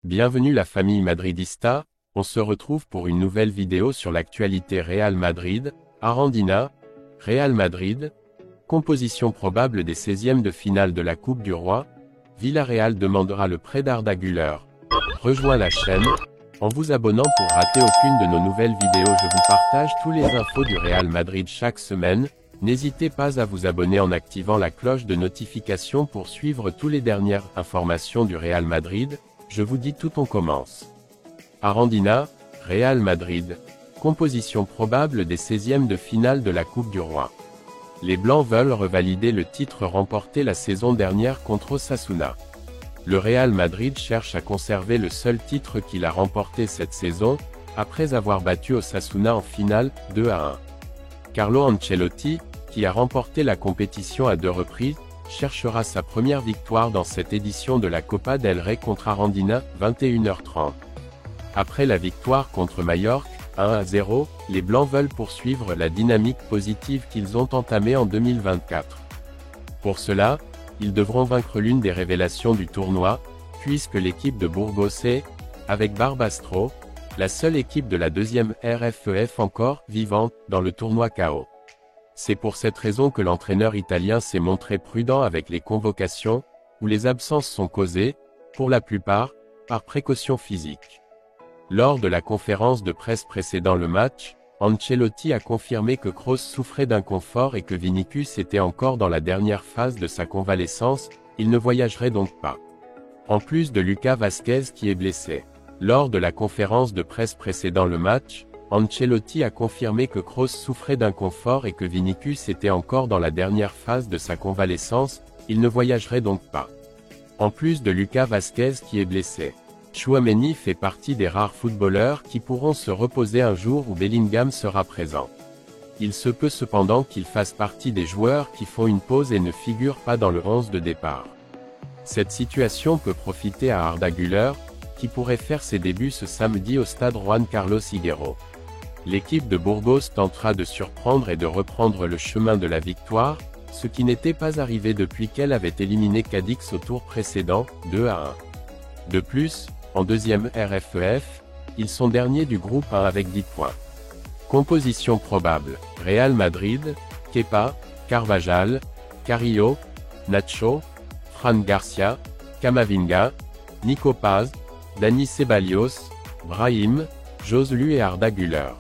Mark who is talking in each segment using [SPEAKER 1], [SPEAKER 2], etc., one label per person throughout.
[SPEAKER 1] Bienvenue la famille madridista, on se retrouve pour une nouvelle vidéo sur l'actualité Real Madrid, Arandina, Real Madrid, composition probable des 16e de finale de la Coupe du Roi, Villarreal demandera le prêt d'Arda Güler. Rejoins la chaîne, en vous abonnant pour rater aucune de nos nouvelles vidéos. Je vous partage tous les infos du Real Madrid chaque semaine, n'hésitez pas à vous abonner en activant la cloche de notification pour suivre toutes les dernières informations du Real Madrid. Je vous dis tout, on commence. Arandina, Real Madrid. Composition probable des 16e de finale de la Coupe du Roi. Les Blancs veulent revalider le titre remporté la saison dernière contre Osasuna. Le Real Madrid cherche à conserver le seul titre qu'il a remporté cette saison, après avoir battu Osasuna en finale, 2-1. Carlo Ancelotti, qui a remporté la compétition à 2 reprises, cherchera sa première victoire dans cette édition de la Copa del Rey contre Arandina, 21h30. Après la victoire contre Majorque, 1-0, les Blancs veulent poursuivre la dynamique positive qu'ils ont entamée en 2024. Pour cela, ils devront vaincre l'une des révélations du tournoi, puisque l'équipe de Burgos est, avec Barbastro, la seule équipe de la deuxième RFEF encore vivante dans le tournoi KO. C'est pour cette raison que l'entraîneur italien s'est montré prudent avec les convocations, où les absences sont causées, pour la plupart, par précaution physique. Lors de la conférence de presse précédant le match, Ancelotti a confirmé que Kroos souffrait d'inconfort et que Vinicius était encore dans la dernière phase de sa convalescence, il ne voyagerait donc pas. En plus de Lucas Vázquez qui est blessé. Lors de la conférence de presse précédant le match, Ancelotti a confirmé que Kroos souffrait d'inconfort et que Vinicius était encore dans la dernière phase de sa convalescence, il ne voyagerait donc pas. En plus de Lucas Vázquez qui est blessé. Tchouaméni fait partie des rares footballeurs qui pourront se reposer un jour où Bellingham sera présent. Il se peut cependant qu'il fasse partie des joueurs qui font une pause et ne figurent pas dans le 11 de départ. Cette situation peut profiter à Arda Güler, qui pourrait faire ses débuts ce samedi au stade Juan Carlos Higuero. L'équipe de Burgos tentera de surprendre et de reprendre le chemin de la victoire, ce qui n'était pas arrivé depuis qu'elle avait éliminé Cadix au tour précédent, 2-1. De plus, en deuxième RFEF, ils sont derniers du groupe 1 avec 10 points. Composition probable, Real Madrid, Kepa, Carvajal, Carrillo, Nacho, Fran Garcia, Camavinga, Nico Paz, Dani Ceballos, Brahim, Joselu et Arda Güler.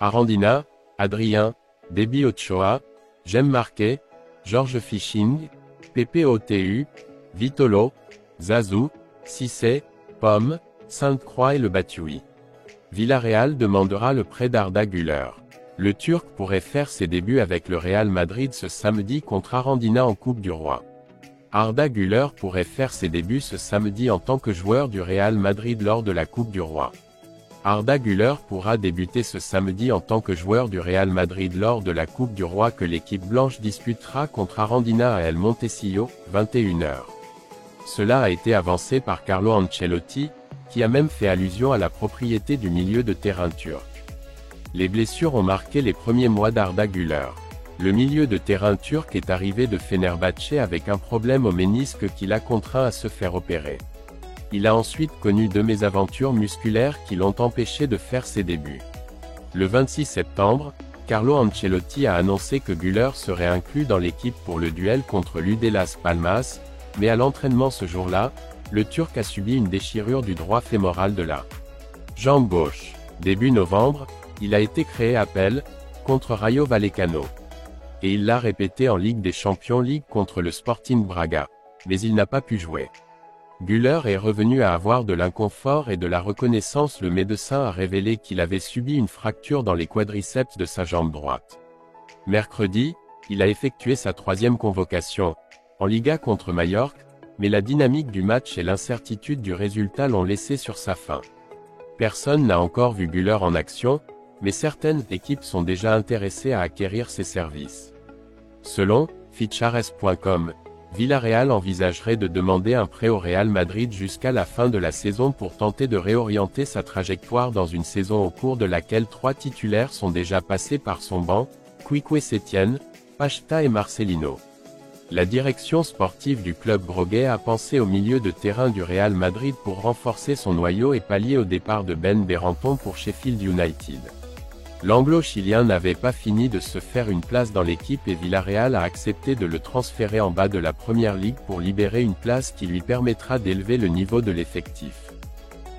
[SPEAKER 1] Arandina, Adrien, Déby Ochoa, Jem Marqué, George Fishing, Pepe Otu, Vitolo, Zazu, Cissé, Pomme, Sainte-Croix et le Batui. Villarreal demandera le prêt d'Arda Güler. Le Turc pourrait faire ses débuts avec le Real Madrid ce samedi contre Arandina en Coupe du Roi. Arda Güler pourrait faire ses débuts ce samedi en tant que joueur du Real Madrid lors de la Coupe du Roi. Arda Güler pourra débuter ce samedi en tant que joueur du Real Madrid lors de la Coupe du Roi que l'équipe blanche disputera contre Arandina à El Montecillo, 21h. Cela a été avancé par Carlo Ancelotti, qui a même fait allusion à la propriété du milieu de terrain turc. Les blessures ont marqué les premiers mois d'Arda Güler. Le milieu de terrain turc est arrivé de Fenerbahçe avec un problème au ménisque qui l'a contraint à se faire opérer. Il a ensuite connu 2 mésaventures musculaires qui l'ont empêché de faire ses débuts. Le 26 septembre, Carlo Ancelotti a annoncé que Güler serait inclus dans l'équipe pour le duel contre l'UD Las Palmas, mais à l'entraînement ce jour-là, le Turc a subi une déchirure du droit fémoral de la jambe gauche. Début novembre, il a été créé appel, contre Rayo Vallecano. Et il l'a répété en Ligue des Champions League contre le Sporting Braga. Mais il n'a pas pu jouer. Güler est revenu à avoir de l'inconfort et de la reconnaissance. Le médecin a révélé qu'il avait subi une fracture dans les quadriceps de sa jambe droite. Mercredi, il a effectué sa 3e convocation, en Liga contre Majorque, mais la dynamique du match et l'incertitude du résultat l'ont laissé sur sa faim. Personne n'a encore vu Güler en action, mais certaines équipes sont déjà intéressées à acquérir ses services. Selon Fichares.com, Villarreal envisagerait de demander un prêt au Real Madrid jusqu'à la fin de la saison pour tenter de réorienter sa trajectoire dans une saison au cours de laquelle 3 titulaires sont déjà passés par son banc, Quique Setién, Pacheta et Marcelino. La direction sportive du club broguais a pensé au milieu de terrain du Real Madrid pour renforcer son noyau et pallier au départ de Ben Berenton pour Sheffield United. L'Anglo-Chilien n'avait pas fini de se faire une place dans l'équipe et Villarreal a accepté de le transférer en bas de la Première Ligue pour libérer une place qui lui permettra d'élever le niveau de l'effectif.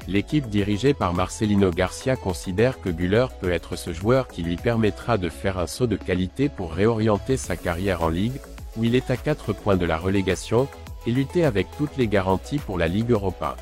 [SPEAKER 1] L'équipe dirigée par Marcelino Garcia considère que Güler peut être ce joueur qui lui permettra de faire un saut de qualité pour réorienter sa carrière en Ligue, où il est à 4 points de la relégation, et lutter avec toutes les garanties pour la Ligue Europa.